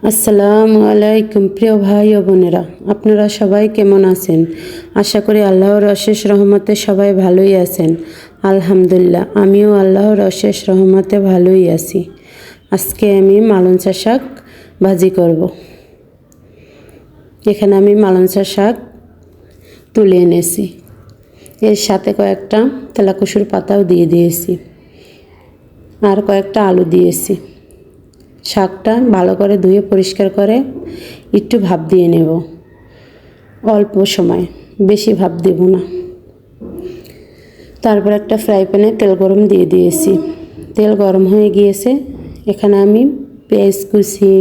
আসসালামু আলাইকুম প্রিয় ভাই ও বোনেরা, আপনারা সবাই কেমন আছেন? আশা করি আল্লাহর অশেষ রহমতে সবাই ভালোই আছেন। আলহামদুলিল্লাহ, আমিও আল্লাহর অশেষ রহমতে ভালোই আছি। আজকে আমি মালঞ্চা শাক ভাজি করব। এখানে আমি মালঞ্চা শাক তুলে এনেছি, এর সাথে কয়েকটা তেলাকুচুর পাতাও দিয়ে দিয়েছি, আর কয়েকটা আলু দিয়েছি। শাকটা ভালো করে ধুয়ে পরিষ্কার করে একটু ভাপ দিয়ে নেব, অল্প সময়, বেশি ভাপ দেব না। তারপর একটা ফ্রাই প্যানে তেল গরম দিয়ে দিয়েছি। তেল গরম হয়ে গিয়েছে, এখানে আমি পেঁয়াজ কুচি,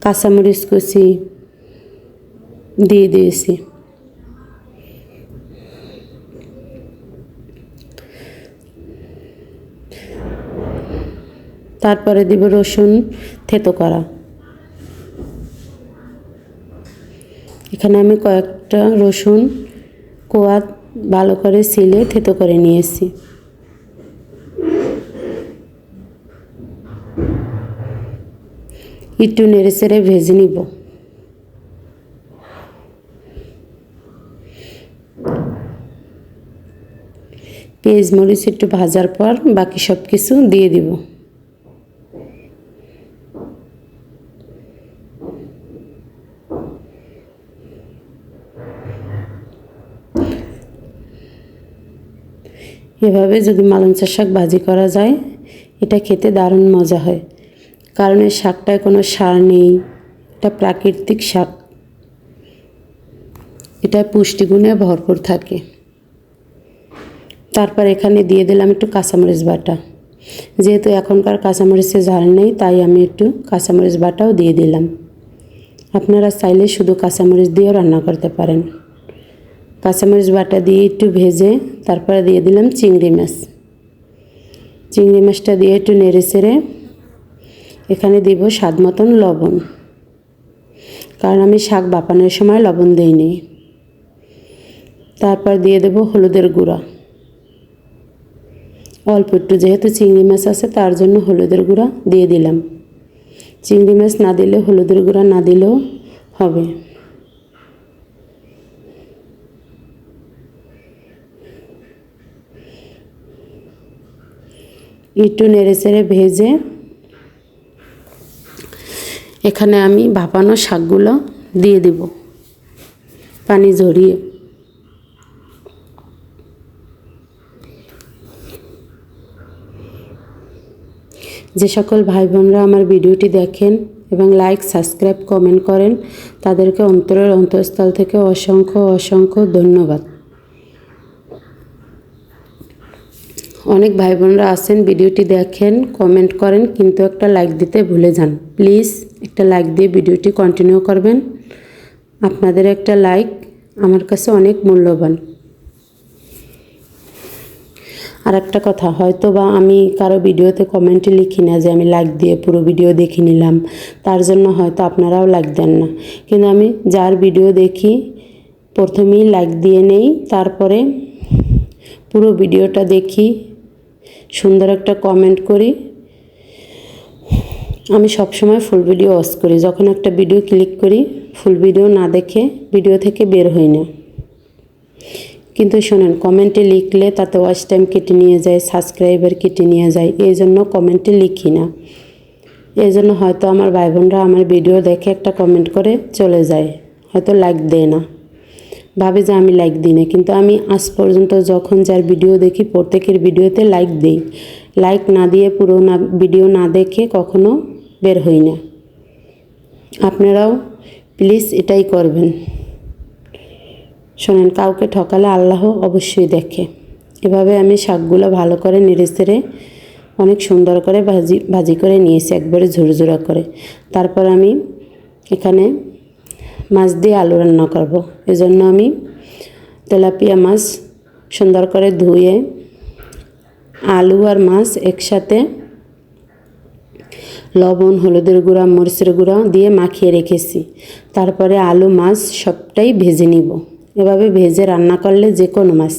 কাঁচামরিচ কুচি দিয়ে দিয়েছি। তারপরে দিব রসুন থেতো করা। এখানে আমি কয়েকটা রসুন কোয়া ভালো করে ছিলে থেতো করে নিয়েছি। একটু নেড়ে চেড়ে ভেজে নিব। পেঁয়াজ মরিচ একটু ভাজার পর বাকি সব কিছু দিয়ে দিব। এভাবে যদি মালঞ্চা শাক ভাজি করা যায়, এটা খেতে দারুণ মজা হয়, কারণ এই শাকটায় কোনো সার নেই, এটা প্রাকৃতিক শাক, এটা পুষ্টিগুণে ভরপুর থাকে। তারপর এখানে দিয়ে দিলাম একটু কাঁচামরিচ বাটা। যেহেতু এখনকার কাঁচামরিচে ঝাল নেই, তাই আমি একটু কাঁচামরিচ বাটাও দিয়ে দিলাম। আপনারা চাইলে শুধু কাঁচামরিচ দিয়েও রান্না করতে পারেন। কাঁচামরিচ বাটা দিয়ে একটু ভেজে তারপরে দিয়ে দিলাম চিংড়ি মাছ। চিংড়ি মাছটা দিয়ে একটু নেড়ে চেড়ে এখানে দিব স্বাদ মতন লবণ, কারণ আমি শাক বাপানোর সময় লবণ দিইনি। তারপর দিয়ে দেব হলুদের গুঁড়া অল্প একটু, যেহেতু চিংড়ি মাছ আছে তার জন্য হলুদের গুঁড়া দিয়ে দিলাম। চিংড়ি মাছ না দিলে, হলুদের গুঁড়া না দিলেও হবে। একটু নেড়ে চেড়ে ভেজে এখানে আমি ভাপানো শাকগুলো দিয়ে দেব পানি ঝরিয়ে। যে সকল ভাই বোনরা আমার ভিডিওটি দেখেন এবং লাইক, সাবস্ক্রাইব, কমেন্ট করেন, তাদেরকে অন্তরের অন্তঃস্থল থেকে অসংখ্য অসংখ্য ধন্যবাদ। অনেক ভাই বোনরা আছেন, ভিডিওটি দেখেন, কমেন্ট করেন, কিন্তু একটা লাইক দিতে ভুলে যান। প্লিজ একটা লাইক দিয়ে ভিডিওটি কন্টিনিউ করবেন। আপনাদের একটা লাইক আমার কাছে অনেক মূল্যবান। আর একটা কথা, হয়তো বা আমি কারো ভিডিওতে কমেন্টে লিখি না যে আমি লাইক দিয়ে পুরো ভিডিও দেখে নিলাম, তার জন্য হয়তো আপনারাও লাইক দেন না, কিন্তু আমি যার ভিডিও দেখি প্রথমেই লাইক দিয়ে নেই, তারপরে পুরো ভিডিওটা দেখি, সুন্দর একটা কমেন্ট করি। আমি সবসময় ফুল ভিডিও ওয়াচ করি, যখন একটা ভিডিও ক্লিক করি ফুল ভিডিও না দেখে ভিডিও থেকে বের হই না। কিন্তু শোনেন, কমেন্টে লিখলে তাতে ওয়াচ টাইম কেটে নিয়ে যায়, সাবস্ক্রাইবার কেটে নিয়ে যায়, এই জন্য কমেন্টে লিখি না। এই জন্য হয়তো আমার ভাই বোনরা আমার ভিডিও দেখে একটা কমেন্ট করে চলে যায়, হয়তো লাইক দেয় না, ভাবে যে আমি লাইক দিই না। কিন্তু আমি আজ পর্যন্ত যখন যার ভিডিও দেখি প্রত্যেকের ভিডিওতে লাইক দিই। লাইক না দিয়ে, পুরো না ভিডিও না দেখে কখনো বের হই না। আপনারাও প্লিজ এটাই করবেন। শোনেন, কাউকে ঠকালে আল্লাহ অবশ্যই দেখে। এভাবে আমি শাকগুলো ভালো করে নেড়ে চেড়ে অনেক সুন্দর করে ভাজি করে নিয়েছি, একবারে ঝুরঝুরা করে। তারপর আমি এখানে মাছ দিয়ে আলু রান্না করব। এজন্য আমি তেলাপিয়া মাছ সুন্দর করে ধুয়ে আলু আর মাছ একসাথে লবণ, হলুদের গুঁড়া, মরিচের গুঁড়া দিয়ে মাখিয়ে রেখেছি। তারপরে আলু, মাছ সবটাই ভেজে নিব। এভাবে ভেজে রান্না করলে যে কোনো মাছ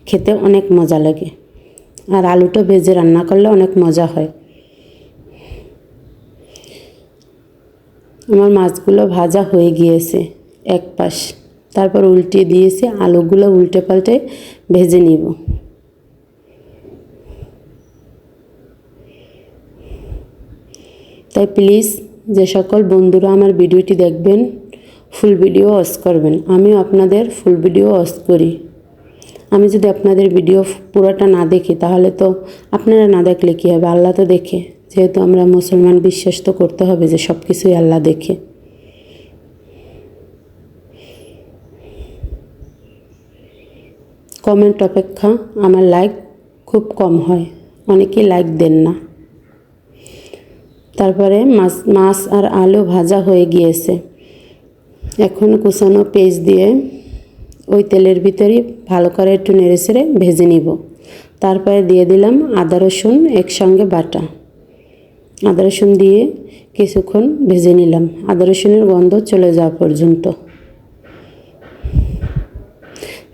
খেতে অনেক মজা লাগে, আর আলুটা ভেজে রান্না করলে অনেক মজা হয়। আমার মাছগুলো ভাজা হয়ে গিয়েছে এক পাশ, তারপর উল্টে দিয়েছি, আলুগুলো উল্টে পাল্টে ভেজে নিব। তাই প্লিজ যে সকল বন্ধুরা আমার ভিডিওটি দেখবেন ফুল ভিডিও ওয়াচ করবেন। আমিও আপনাদের ফুল ভিডিও ওয়াচ করি। আমি যদি আপনাদের ভিডিও পুরোটা না দেখি তাহলে তো আপনারা না দেখলে কী হবে, আল্লাহ তো দেখে। যেহেতু আমরা মুসলমান, বিশ্বাস তো করতে হবে যে সব কিছুই আল্লাহ দেখে। কমেন্ট অপেক্ষা আমার লাইক খুব কম হয়, অনেকেই লাইক দেন না। তারপরে মাছ আর আলু ভাজা হয়ে গিয়েছে। এখন কুচানো পেঁয়াজ দিয়ে ওই তেলের ভিতরেই ভালো করে একটু নেড়েচেড়ে ভেজে নিব। তারপরে দিয়ে দিলাম আদা রসুন একসঙ্গে বাটা। আদা রসুন দিয়ে কিছুক্ষণ ভেজে নিলাম, আদা রসুনের গন্ধ চলে যাওয়া পর্যন্ত।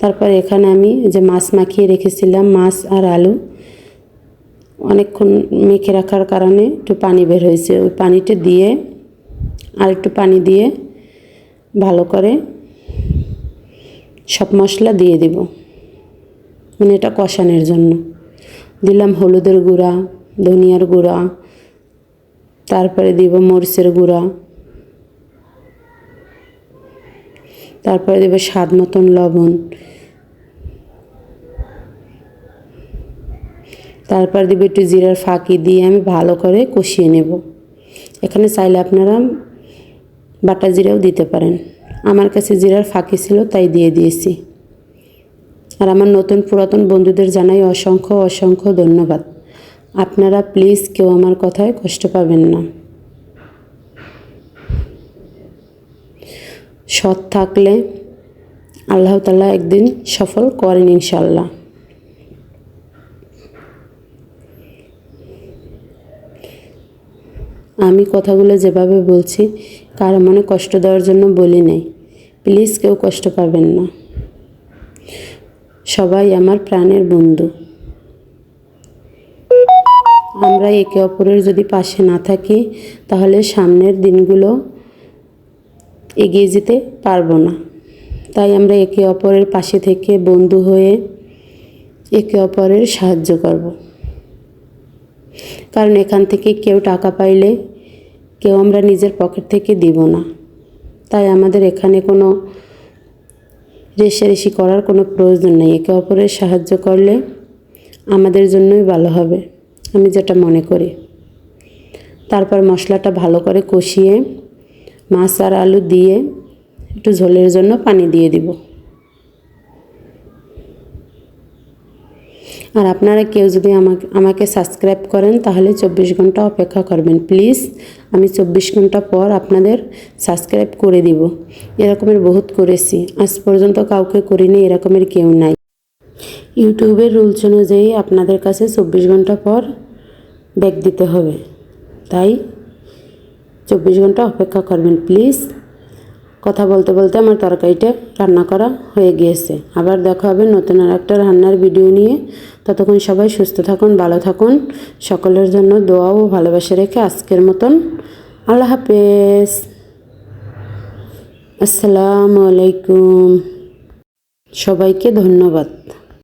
তারপর এখানে আমি যে মাছ মাখিয়ে রেখেছিলাম, মাছ আর আলু অনেকক্ষণ মেখে রাখার কারণে একটু পানি বের হয়েছে, ওই পানিটা দিয়ে আর একটু পানি দিয়ে ভালো করে সব মশলা দিয়ে দিব, মানে এটা কষানোর জন্য। দিলাম হলুদের গুঁড়া, ধনিয়ার গুঁড়া, তারপরে দিব মরিচের গুঁড়া, তারপরে দেব স্বাদ মতন লবণ, তারপর দিব একটু জিরার ফাঁকি দিয়ে আমি ভালো করে কষিয়ে নেব। এখানে চাইলে আপনারা বাটা জিরাও দিতে পারেন, আমার কাছে জিরার ফাঁকি ছিল তাই দিয়ে দিয়েছি। আর আমার নতুন পুরাতন বন্ধুদের জানাই অসংখ্য অসংখ্য ধন্যবাদ। আপনারা প্লিজ কেউ আমার কথায় কষ্ট পাবেন না। সৎ থাকলে আল্লাহ তাআলা একদিন সফল করেন ইনশাল্লাহ। আমি কথাগুলো যেভাবে বলছি কারো মনে কষ্ট দেওয়ার জন্য বলি নাই, প্লিজ কেউ কষ্ট পাবেন না। সবাই আমার প্রাণের বন্ধু। আমরা একে অপরের যদি পাশে না থাকি তাহলে সামনের দিনগুলো এগিয়ে যেতে পারবো না। তাই আমরা একে অপরের পাশে থেকে বন্ধু হয়ে একে অপরের সাহায্য করব। কারণ এখান থেকে কেউ টাকা পাইলে কেউ আমরা নিজের পকেট থেকে দিব না। তাই আমাদের এখানে কোনো রেষারেষি করার কোনো প্রয়োজন নেই। একে অপরের সাহায্য করলে আমাদের জন্যই ভালো হবে, আমি যেটা মনে করি। তারপর মশলাটা ভালো করে কষিয়ে মাছ আর আলু দিয়ে একটু ঝোলের জন্য পানি দিয়ে দিব। আর আপনারা কেউ যদি আমাকে সাবস্ক্রাইব করেন তাহলে 24 ঘন্টা অপেক্ষা করবেন প্লিজ। আমি 24 ঘন্টা পর আপনাদের সাবস্ক্রাইব করে দিব। এরকমের বহুত করেছি, আজ পর্যন্ত কাউকে করিনি, এরকমের কেউ নাই। ইউটিউবের রুলস অনুযায়ী আপনাদের কাছে 24 ঘন্টা পর ব্যাক দিতে হবে, তাই 24 ঘন্টা অপেক্ষা করবেন প্লিজ। কথা বলতে বলতে আমার তরকারিটা রান্না করা হয়ে গিয়েছে। আবার দেখা হবে নতুন আর একটা রান্নার ভিডিও নিয়ে। ততক্ষণ সবাই সুস্থ থাকুন, ভালো থাকুন। সকলের জন্য দোয়া ও ভালোবাসা রেখে আজকের মতন আল্লাহ হাফেজ। আসসালামু আলাইকুম। সবাইকে ধন্যবাদ।